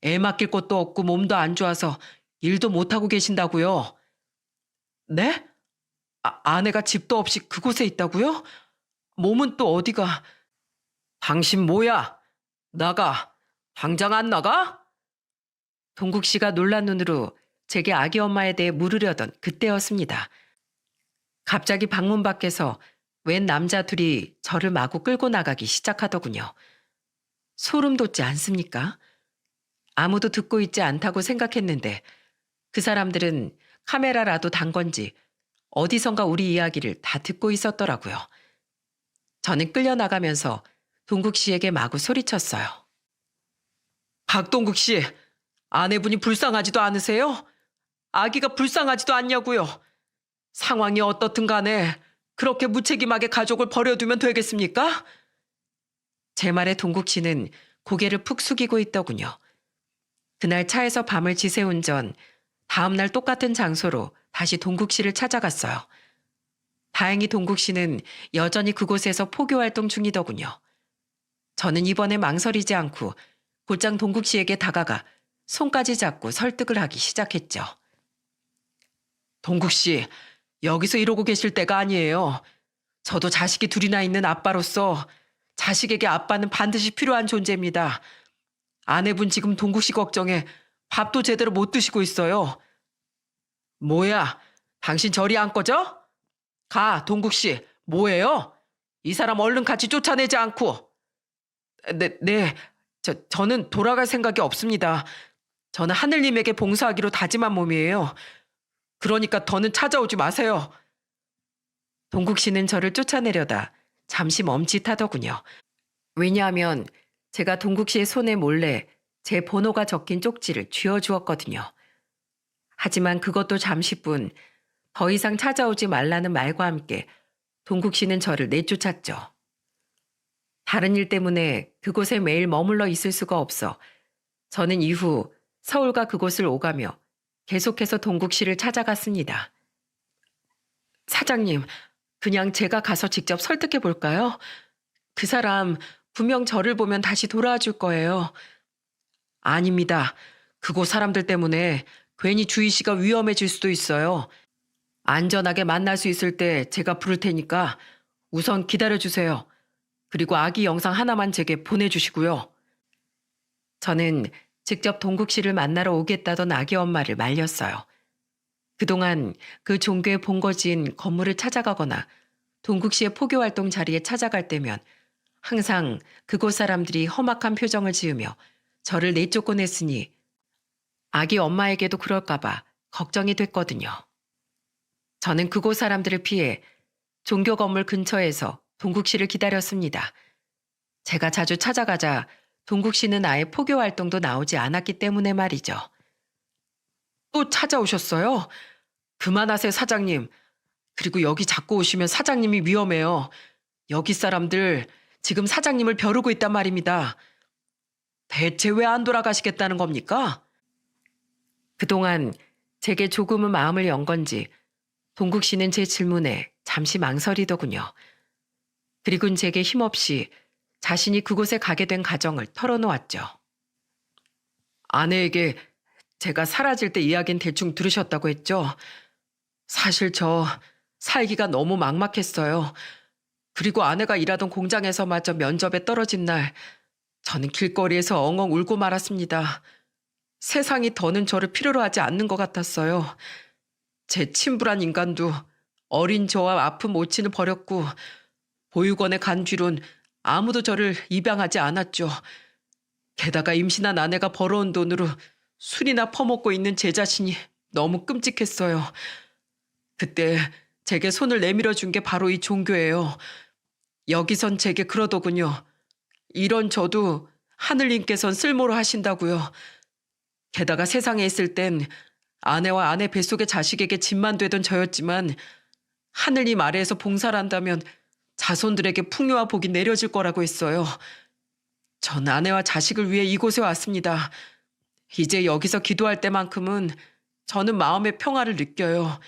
애 맡길 곳도 없고 몸도 안 좋아서 일도 못하고 계신다고요. 네? 아내가 집도 없이 그곳에 있다고요? 몸은 또 어디가? 당신 뭐야? 나가. 당장 안 나가? 동국 씨가 놀란 눈으로 제게 아기 엄마에 대해 물으려던 그때였습니다. 갑자기 방문 밖에서 웬 남자 둘이 저를 마구 끌고 나가기 시작하더군요. 소름 돋지 않습니까? 아무도 듣고 있지 않다고 생각했는데 그 사람들은 카메라라도 단 건지 어디선가 우리 이야기를 다 듣고 있었더라고요. 저는 끌려나가면서 동국 씨에게 마구 소리쳤어요. 박동국 씨, 아내분이 불쌍하지도 않으세요? 아기가 불쌍하지도 않냐고요. 상황이 어떻든 간에 그렇게 무책임하게 가족을 버려두면 되겠습니까? 제 말에 동국 씨는 고개를 푹 숙이고 있더군요. 그날 차에서 밤을 지새운 전 다음날 똑같은 장소로 다시 동국 씨를 찾아갔어요. 다행히 동국 씨는 여전히 그곳에서 포교 활동 중이더군요. 저는 이번에 망설이지 않고 곧장 동국 씨에게 다가가 손까지 잡고 설득을 하기 시작했죠. 동국 씨, 여기서 이러고 계실 때가 아니에요. 저도 자식이 둘이나 있는 아빠로서 자식에게 아빠는 반드시 필요한 존재입니다. 아내분 지금 동국 씨 걱정에 밥도 제대로 못 드시고 있어요. 뭐야, 당신 저리 안 꺼져? 가, 동국 씨, 뭐예요? 이 사람 얼른 같이 쫓아내지 않고. 네, 저는 돌아갈 생각이 없습니다. 저는 하늘님에게 봉사하기로 다짐한 몸이에요. 그러니까 더는 찾아오지 마세요. 동국 씨는 저를 쫓아내려다 잠시 멈칫하더군요. 왜냐하면 제가 동국 씨의 손에 몰래 제 번호가 적힌 쪽지를 쥐어주었거든요. 하지만 그것도 잠시뿐 더 이상 찾아오지 말라는 말과 함께 동국 씨는 저를 내쫓았죠. 다른 일 때문에 그곳에 매일 머물러 있을 수가 없어 저는 이후 서울과 그곳을 오가며 계속해서 동국 씨를 찾아갔습니다. 사장님, 그냥 제가 가서 직접 설득해 볼까요? 그 사람 분명 저를 보면 다시 돌아와 줄 거예요. 아닙니다. 그곳 사람들 때문에 괜히 주희 씨가 위험해질 수도 있어요. 안전하게 만날 수 있을 때 제가 부를 테니까 우선 기다려 주세요. 그리고 아기 영상 하나만 제게 보내주시고요. 저는 직접 동국 씨를 만나러 오겠다던 아기 엄마를 말렸어요. 그동안 그 종교의 본거지인 건물을 찾아가거나 동국 씨의 포교 활동 자리에 찾아갈 때면 항상 그곳 사람들이 험악한 표정을 지으며 저를 내쫓곤 했으니 아기 엄마에게도 그럴까봐 걱정이 됐거든요. 저는 그곳 사람들을 피해 종교 건물 근처에서 동국 씨를 기다렸습니다. 제가 자주 찾아가자 동국 씨는 아예 포교 활동도 나오지 않았기 때문에 말이죠. 또 찾아오셨어요? 그만하세요, 사장님. 그리고 여기 자꾸 오시면 사장님이 위험해요. 여기 사람들 지금 사장님을 벼르고 있단 말입니다. 대체 왜 안 돌아가시겠다는 겁니까? 그동안 제게 조금은 마음을 연 건지 동국 씨는 제 질문에 잠시 망설이더군요. 그리고는 제게 힘없이 자신이 그곳에 가게 된 가정을 털어놓았죠. 아내에게 제가 사라질 때 이야기는 대충 들으셨다고 했죠. 사실 저 살기가 너무 막막했어요. 그리고 아내가 일하던 공장에서마저 면접에 떨어진 날 저는 길거리에서 엉엉 울고 말았습니다. 세상이 더는 저를 필요로 하지 않는 것 같았어요. 제 친부란 인간도 어린 저와 아픈 모친을 버렸고 보육원에 간 뒤론 아무도 저를 입양하지 않았죠. 게다가 임신한 아내가 벌어온 돈으로 술이나 퍼먹고 있는 제 자신이 너무 끔찍했어요. 그때 제게 손을 내밀어 준 게 바로 이 종교예요. 여기선 제게 그러더군요. 이런 저도 하늘님께선 쓸모로 하신다고요. 게다가 세상에 있을 땐 아내와 아내 뱃속의 자식에게 짐만 되던 저였지만 하늘님 아래에서 봉사를 한다면 자손들에게 풍요와 복이 내려질 거라고 했어요. 전 아내와 자식을 위해 이곳에 왔습니다. 이제 여기서 기도할 때만큼은 저는 마음의 평화를 느껴요.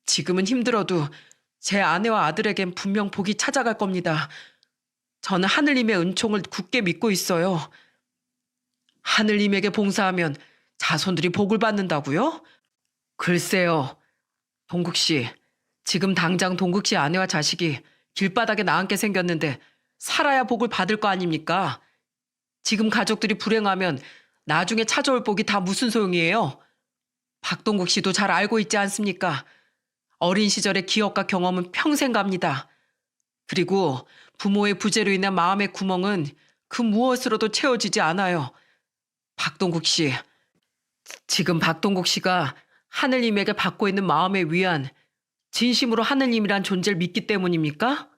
지금은 힘들어도 제 아내와 아들에겐 분명 복이 찾아갈 겁니다. 저는 하늘님의 은총을 굳게 믿고 있어요. 하늘님에게 봉사하면 자손들이 복을 받는다고요? 글쎄요. 동국 씨, 지금 당장 동국 씨 아내와 자식이 길바닥에 나앉게 생겼는데 살아야 복을 받을 거 아닙니까? 지금 가족들이 불행하면 나중에 찾아올 복이 다 무슨 소용이에요? 박동국 씨도 잘 알고 있지 않습니까? 어린 시절의 기억과 경험은 평생 갑니다. 그리고 부모의 부재로 인한 마음의 구멍은 그 무엇으로도 채워지지 않아요. 박동국 씨, 지금 박동국 씨가 하늘님에게 받고 있는 마음의 위안, 진심으로 하늘님이란 존재를 믿기 때문입니까?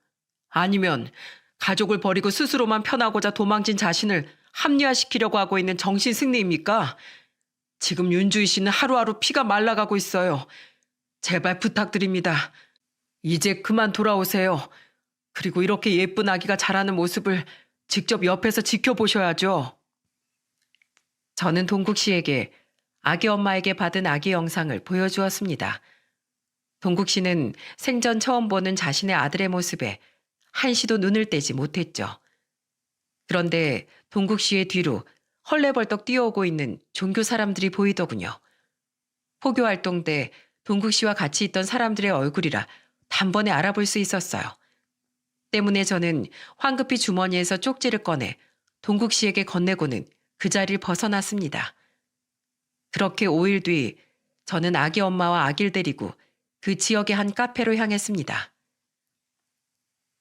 아니면 가족을 버리고 스스로만 편하고자 도망친 자신을 합리화시키려고 하고 있는 정신승리입니까? 지금 윤주희 씨는 하루하루 피가 말라가고 있어요. 제발 부탁드립니다. 이제 그만 돌아오세요. 그리고 이렇게 예쁜 아기가 자라는 모습을 직접 옆에서 지켜보셔야죠. 저는 동국 씨에게 아기 엄마에게 받은 아기 영상을 보여주었습니다. 동국 씨는 생전 처음 보는 자신의 아들의 모습에 한시도 눈을 떼지 못했죠. 그런데 동국 씨의 뒤로 헐레벌떡 뛰어오고 있는 종교 사람들이 보이더군요. 포교 활동 때 동국 씨와 같이 있던 사람들의 얼굴이라 단번에 알아볼 수 있었어요. 때문에 저는 황급히 주머니에서 쪽지를 꺼내 동국 씨에게 건네고는 그 자리를 벗어났습니다. 그렇게 5일 뒤 저는 아기 엄마와 아기를 데리고 그 지역의 한 카페로 향했습니다.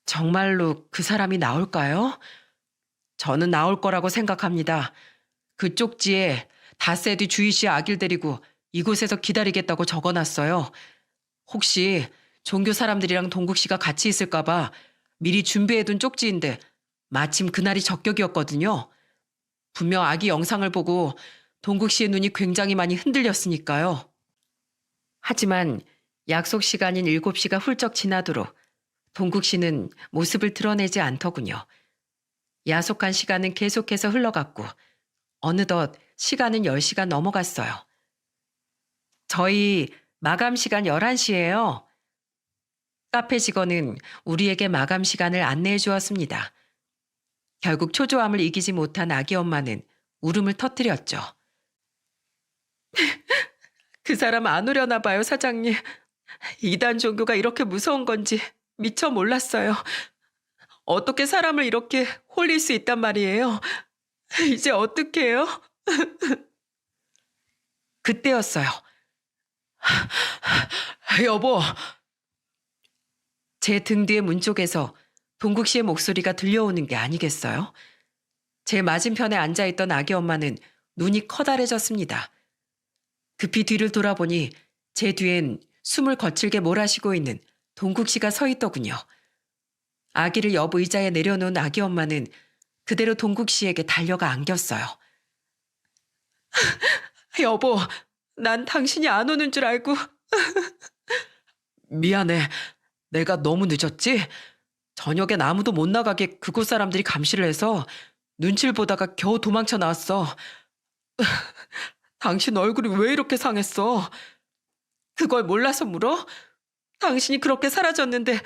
정말로 그 사람이 나올까요? 저는 나올 거라고 생각합니다. 그 쪽지에 다세디 주희 씨 아기를 데리고 이곳에서 기다리겠다고 적어놨어요. 혹시 종교 사람들이랑 동국 씨가 같이 있을까봐 미리 준비해둔 쪽지인데 마침 그날이 적격이었거든요. 분명 아기 영상을 보고 동국 씨의 눈이 굉장히 많이 흔들렸으니까요. 하지만 약속 시간인 7시가 훌쩍 지나도록 동국 씨는 모습을 드러내지 않더군요. 야속한 시간은 계속해서 흘러갔고 어느덧 시간은 10시가 넘어갔어요. 저희 마감 시간 11시예요. 카페 직원은 우리에게 마감 시간을 안내해 주었습니다. 결국 초조함을 이기지 못한 아기 엄마는 울음을 터뜨렸죠. 그 사람 안 오려나 봐요, 사장님. 이단 종교가 이렇게 무서운 건지 미처 몰랐어요. 어떻게 사람을 이렇게 홀릴 수 있단 말이에요. 이제 어떡해요? 그때였어요. 여보. 제 등 뒤의 문 쪽에서 동국 씨의 목소리가 들려오는 게 아니겠어요? 제 맞은편에 앉아있던 아기 엄마는 눈이 커다래졌습니다. 급히 뒤를 돌아보니 제 뒤엔 숨을 거칠게 몰아쉬고 있는 동국 씨가 서 있더군요. 아기를 옆 의자에 내려놓은 아기 엄마는 그대로 동국 씨에게 달려가 안겼어요. 여보, 난 당신이 안 오는 줄 알고. 미안해. 내가 너무 늦었지? 저녁엔 아무도 못 나가게 그곳 사람들이 감시를 해서 눈치를 보다가 겨우 도망쳐 나왔어. 당신 얼굴이 왜 이렇게 상했어? 그걸 몰라서 물어? 당신이 그렇게 사라졌는데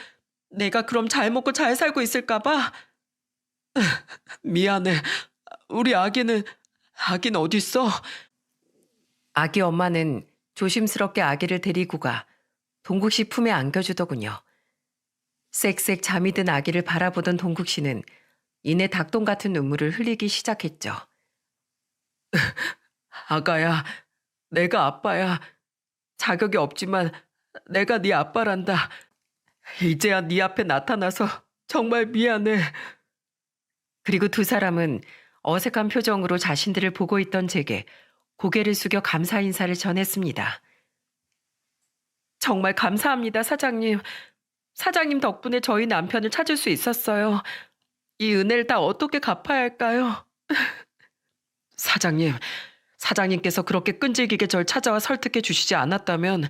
내가 그럼 잘 먹고 잘 살고 있을까 봐? 미안해. 우리 아기는 어딨어? 아기 엄마는 조심스럽게 아기를 데리고 가 동국 씨 품에 안겨주더군요. 쌕쌕 잠이 든 아기를 바라보던 동국 씨는 이내 닭똥 같은 눈물을 흘리기 시작했죠. 아가야, 내가 아빠야. 자격이 없지만 내가 네 아빠란다. 이제야 네 앞에 나타나서 정말 미안해. 그리고 두 사람은 어색한 표정으로 자신들을 보고 있던 제게 고개를 숙여 감사 인사를 전했습니다. 정말 감사합니다, 사장님. 사장님 덕분에 저희 남편을 찾을 수 있었어요. 이 은혜를 다 어떻게 갚아야 할까요? 사장님께서 그렇게 끈질기게 절 찾아와 설득해 주시지 않았다면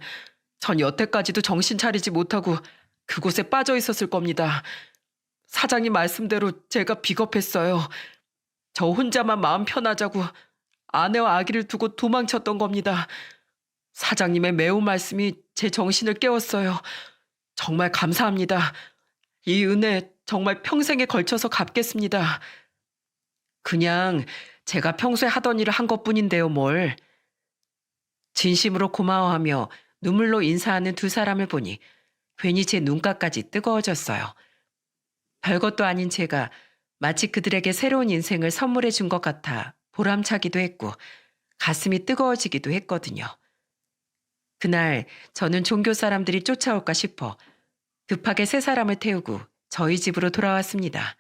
전 여태까지도 정신 차리지 못하고 그곳에 빠져 있었을 겁니다. 사장님 말씀대로 제가 비겁했어요. 저 혼자만 마음 편하자고 아내와 아기를 두고 도망쳤던 겁니다. 사장님의 매운 말씀이 제 정신을 깨웠어요. 정말 감사합니다. 이 은혜 정말 평생에 걸쳐서 갚겠습니다. 그냥 제가 평소에 하던 일을 한 것뿐인데요, 뭘. 진심으로 고마워하며 눈물로 인사하는 두 사람을 보니 괜히 제 눈가까지 뜨거워졌어요. 별것도 아닌 제가 마치 그들에게 새로운 인생을 선물해 준 것 같아 보람차기도 했고 가슴이 뜨거워지기도 했거든요. 그날 저는 종교 사람들이 쫓아올까 싶어 급하게 세 사람을 태우고 저희 집으로 돌아왔습니다.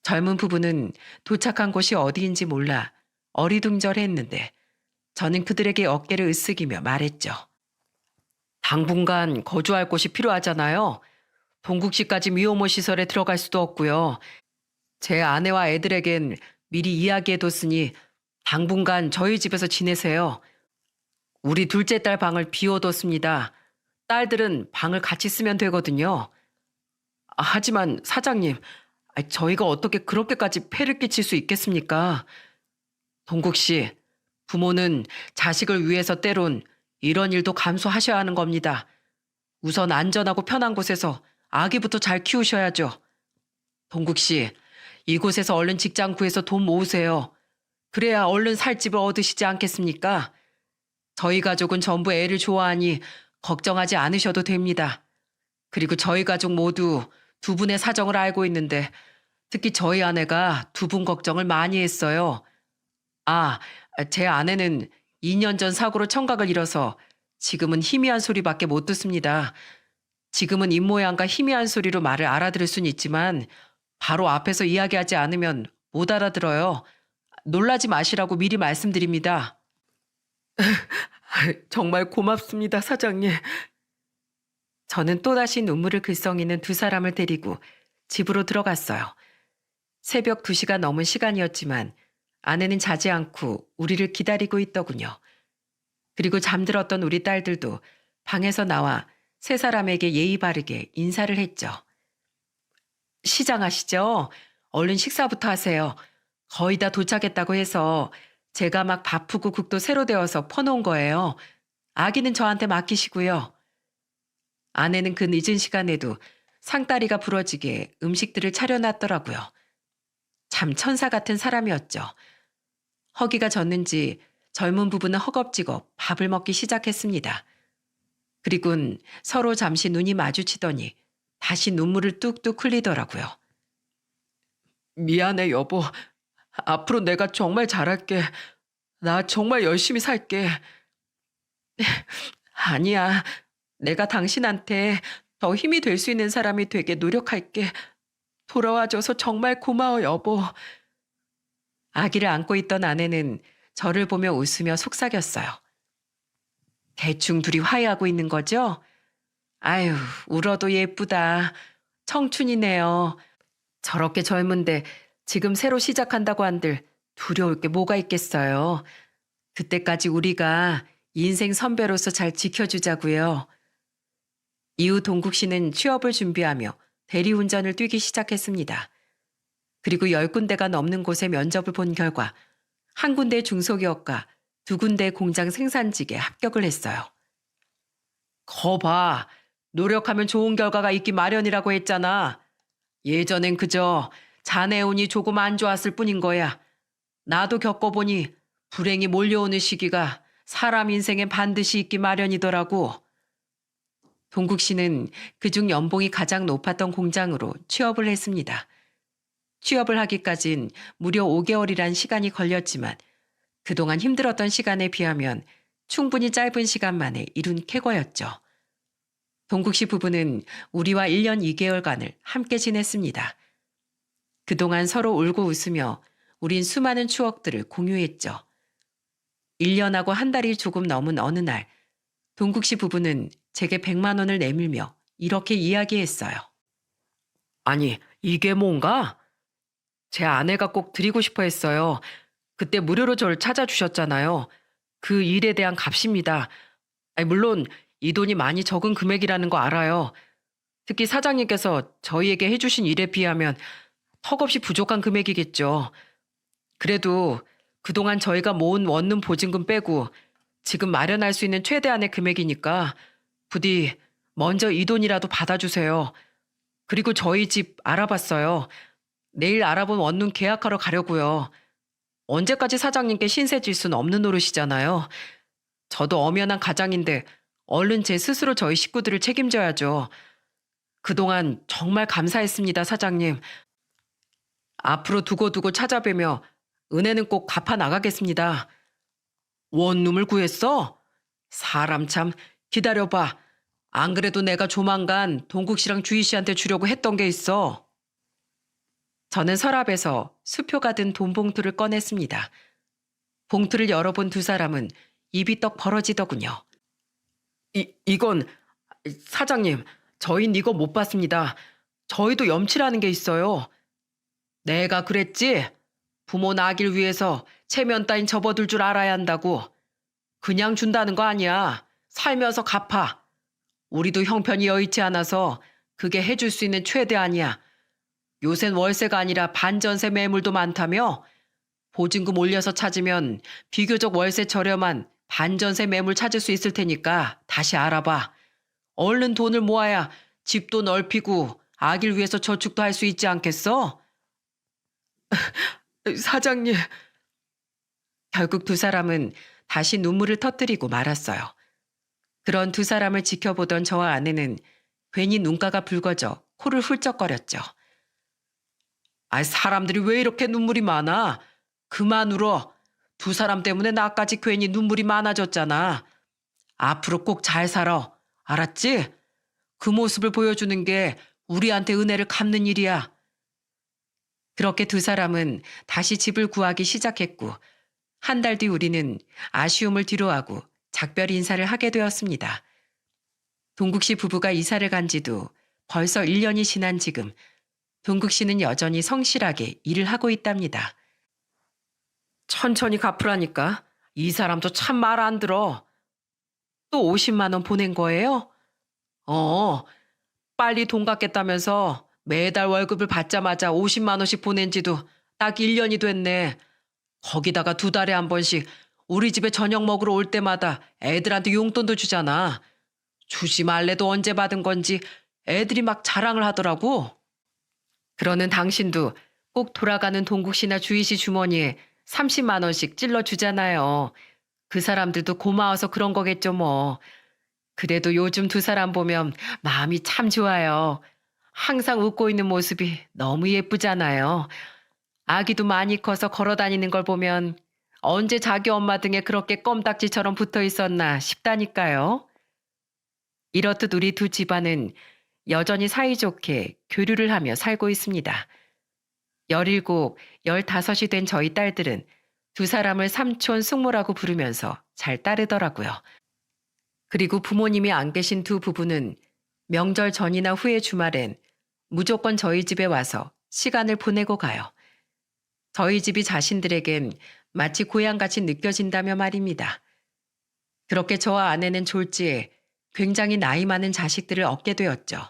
젊은 부부는 도착한 곳이 어디인지 몰라 어리둥절했는데 저는 그들에게 어깨를 으쓱이며 말했죠. 당분간 거주할 곳이 필요하잖아요. 동국시까지 미혼모 시설에 들어갈 수도 없고요. 제 아내와 애들에겐 미리 이야기해뒀으니 당분간 저희 집에서 지내세요. 우리 둘째 딸 방을 비워뒀습니다. 딸들은 방을 같이 쓰면 되거든요. 하지만 사장님, 저희가 어떻게 그렇게까지 폐를 끼칠 수 있겠습니까? 동국 씨, 부모는 자식을 위해서 때론 이런 일도 감수하셔야 하는 겁니다. 우선 안전하고 편한 곳에서 아기부터 잘 키우셔야죠. 동국 씨, 이곳에서 얼른 직장 구해서 돈 모으세요. 그래야 얼른 살 집을 얻으시지 않겠습니까? 저희 가족은 전부 애를 좋아하니 걱정하지 않으셔도 됩니다. 그리고 저희 가족 모두 두 분의 사정을 알고 있는데 특히 저희 아내가 두 분 걱정을 많이 했어요. 아, 제 아내는 2년 전 사고로 청각을 잃어서 지금은 희미한 소리밖에 못 듣습니다. 지금은 입모양과 희미한 소리로 말을 알아들을 순 있지만 바로 앞에서 이야기하지 않으면 못 알아들어요. 놀라지 마시라고 미리 말씀드립니다. 정말 고맙습니다, 사장님. 저는 또다시 눈물을 글썽이는 두 사람을 데리고 집으로 들어갔어요. 새벽 2시가 넘은 시간이었지만 아내는 자지 않고 우리를 기다리고 있더군요. 그리고 잠들었던 우리 딸들도 방에서 나와 세 사람에게 예의 바르게 인사를 했죠. 시장하시죠? 얼른 식사부터 하세요. 거의 다 도착했다고 해서 제가 막 바쁘고 국도 새로 데워서 퍼놓은 거예요. 아기는 저한테 맡기시고요. 아내는 그 늦은 시간에도 상다리가 부러지게 음식들을 차려놨더라고요. 참 천사 같은 사람이었죠. 허기가 졌는지 젊은 부부는 허겁지겁 밥을 먹기 시작했습니다. 그리곤 서로 잠시 눈이 마주치더니 다시 눈물을 뚝뚝 흘리더라고요. 미안해, 여보. 앞으로 내가 정말 잘할게. 나 정말 열심히 살게. 아니야. 내가 당신한테 더 힘이 될 수 있는 사람이 되게 노력할게. 돌아와줘서 정말 고마워, 여보. 아기를 안고 있던 아내는 저를 보며 웃으며 속삭였어요. 대충 둘이 화해하고 있는 거죠? 아유, 울어도 예쁘다. 청춘이네요. 저렇게 젊은데 지금 새로 시작한다고 한들 두려울 게 뭐가 있겠어요. 그때까지 우리가 인생 선배로서 잘 지켜주자고요. 이후 동국 씨는 취업을 준비하며 대리운전을 뛰기 시작했습니다. 그리고 10군데가 넘는 곳에 면접을 본 결과 한 군데 중소기업과 두 군데 공장 생산직에 합격을 했어요. 거봐, 노력하면 좋은 결과가 있기 마련이라고 했잖아. 예전엔 그저 자네 운이 조금 안 좋았을 뿐인 거야. 나도 겪어보니 불행이 몰려오는 시기가 사람 인생엔 반드시 있기 마련이더라고. 동국 씨는 그중 연봉이 가장 높았던 공장으로 취업을 했습니다. 취업을 하기까진 무려 5개월이란 시간이 걸렸지만 그동안 힘들었던 시간에 비하면 충분히 짧은 시간 만에 이룬 쾌거였죠. 동국 씨 부부는 우리와 1년 2개월간을 함께 지냈습니다. 그동안 서로 울고 웃으며 우린 수많은 추억들을 공유했죠. 1년하고 한 달이 조금 넘은 어느 날 동국 씨 부부는 제게 100만 원을 내밀며 이렇게 이야기했어요. 아니, 이게 뭔가? 제 아내가 꼭 드리고 싶어 했어요. 그때 무료로 저를 찾아주셨잖아요. 그 일에 대한 값입니다. 아니, 물론 이 돈이 많이 적은 금액이라는 거 알아요. 특히 사장님께서 저희에게 해주신 일에 비하면 턱없이 부족한 금액이겠죠. 그래도 그동안 저희가 모은 원룸 보증금 빼고 지금 마련할 수 있는 최대한의 금액이니까 부디 먼저 이 돈이라도 받아주세요. 그리고 저희 집 알아봤어요. 내일 알아본 원룸 계약하러 가려고요. 언제까지 사장님께 신세 질 수는 없는 노릇이잖아요. 저도 엄연한 가장인데 얼른 제 스스로 저희 식구들을 책임져야죠. 그동안 정말 감사했습니다, 사장님. 앞으로 두고두고 찾아뵈며 은혜는 꼭 갚아 나가겠습니다. 원룸을 구했어? 사람 참, 기다려봐. 안 그래도 내가 조만간 동국 씨랑 주희 씨한테 주려고 했던 게 있어. 저는 서랍에서 수표가 든 돈 봉투를 꺼냈습니다. 봉투를 열어본 두 사람은 입이 떡 벌어지더군요. 이건 사장님, 저흰 이거 못 받습니다. 저희도 염치라는 게 있어요. 내가 그랬지? 부모 낳길 위해서 체면 따윈 접어둘 줄 알아야 한다고. 그냥 준다는 거 아니야. 살면서 갚아. 우리도 형편이 여의치 않아서 그게 해줄 수 있는 최대한이야. 요샌 월세가 아니라 반전세 매물도 많다며? 보증금 올려서 찾으면 비교적 월세 저렴한 반전세 매물 찾을 수 있을 테니까 다시 알아봐. 얼른 돈을 모아야 집도 넓히고 아기를 위해서 저축도 할 수 있지 않겠어? 사장님, 결국 두 사람은 다시 눈물을 터뜨리고 말았어요. 그런 두 사람을 지켜보던 저와 아내는 괜히 눈가가 붉어져 코를 훌쩍거렸죠. 아, 사람들이 왜 이렇게 눈물이 많아? 그만 울어. 두 사람 때문에 나까지 괜히 눈물이 많아졌잖아. 앞으로 꼭 잘 살아. 알았지? 그 모습을 보여주는 게 우리한테 은혜를 갚는 일이야. 그렇게 두 사람은 다시 집을 구하기 시작했고, 한 달 뒤 우리는 아쉬움을 뒤로하고 작별 인사를 하게 되었습니다. 동국 씨 부부가 이사를 간 지도 벌써 1년이 지난 지금, 동국 씨는 여전히 성실하게 일을 하고 있답니다. 천천히 갚으라니까. 이 사람도 참 말 안 들어. 또 50만 원 보낸 거예요? 어, 빨리 돈 갚겠다면서 매달 월급을 받자마자 50만 원씩 보낸 지도 딱 1년이 됐네. 거기다가 두 달에 한 번씩 우리 집에 저녁 먹으러 올 때마다 애들한테 용돈도 주잖아. 주지 말래도 언제 받은 건지 애들이 막 자랑을 하더라고. 그러는 당신도 꼭 돌아가는 동국 씨나 주희 씨 주머니에 30만 원씩 찔러 주잖아요. 그 사람들도 고마워서 그런 거겠죠 뭐. 그래도 요즘 두 사람 보면 마음이 참 좋아요. 항상 웃고 있는 모습이 너무 예쁘잖아요. 아기도 많이 커서 걸어 다니는 걸 보면 언제 자기 엄마 등에 그렇게 껌딱지처럼 붙어 있었나 싶다니까요. 이렇듯 우리 두 집안은 여전히 사이좋게 교류를 하며 살고 있습니다. 17, 15이 된 저희 딸들은 두 사람을 삼촌, 숙모라고 부르면서 잘 따르더라고요. 그리고 부모님이 안 계신 두 부부는 명절 전이나 후의 주말엔 무조건 저희 집에 와서 시간을 보내고 가요. 저희 집이 자신들에겐 마치 고향같이 느껴진다며 말입니다. 그렇게 저와 아내는 졸지에 굉장히 나이 많은 자식들을 얻게 되었죠.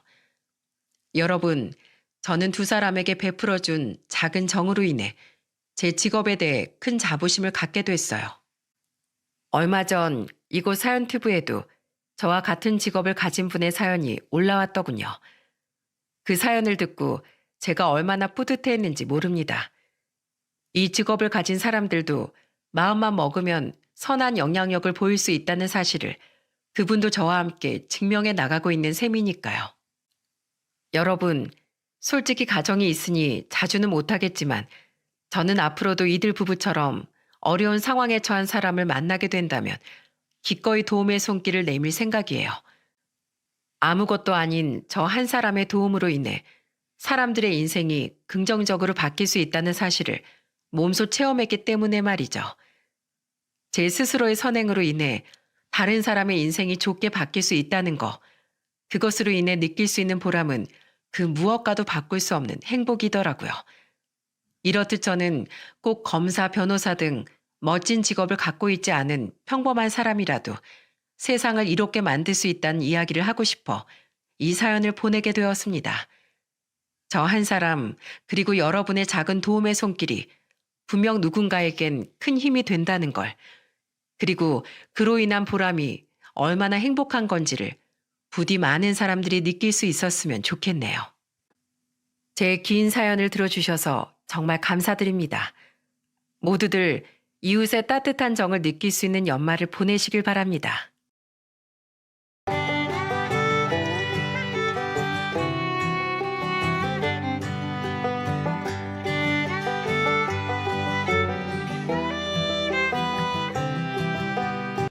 여러분, 저는 두 사람에게 베풀어준 작은 정으로 인해 제 직업에 대해 큰 자부심을 갖게 됐어요. 얼마 전 이곳 사연튜브에도 저와 같은 직업을 가진 분의 사연이 올라왔더군요. 그 사연을 듣고 제가 얼마나 뿌듯해했는지 모릅니다. 이 직업을 가진 사람들도 마음만 먹으면 선한 영향력을 보일 수 있다는 사실을 그분도 저와 함께 증명해 나가고 있는 셈이니까요. 여러분, 솔직히 가정이 있으니 자주는 못하겠지만 저는 앞으로도 이들 부부처럼 어려운 상황에 처한 사람을 만나게 된다면 기꺼이 도움의 손길을 내밀 생각이에요. 아무것도 아닌 저 한 사람의 도움으로 인해 사람들의 인생이 긍정적으로 바뀔 수 있다는 사실을 몸소 체험했기 때문에 말이죠. 제 스스로의 선행으로 인해 다른 사람의 인생이 좋게 바뀔 수 있다는 거, 그것으로 인해 느낄 수 있는 보람은 그 무엇과도 바꿀 수 없는 행복이더라고요. 이렇듯 저는 꼭 검사, 변호사 등 멋진 직업을 갖고 있지 않은 평범한 사람이라도 세상을 이롭게 만들 수 있다는 이야기를 하고 싶어 이 사연을 보내게 되었습니다. 저 한 사람, 그리고 여러분의 작은 도움의 손길이 분명 누군가에겐 큰 힘이 된다는 걸, 그리고 그로 인한 보람이 얼마나 행복한 건지를 부디 많은 사람들이 느낄 수 있었으면 좋겠네요. 제 긴 사연을 들어주셔서 정말 감사드립니다. 모두들 이웃의 따뜻한 정을 느낄 수 있는 연말을 보내시길 바랍니다.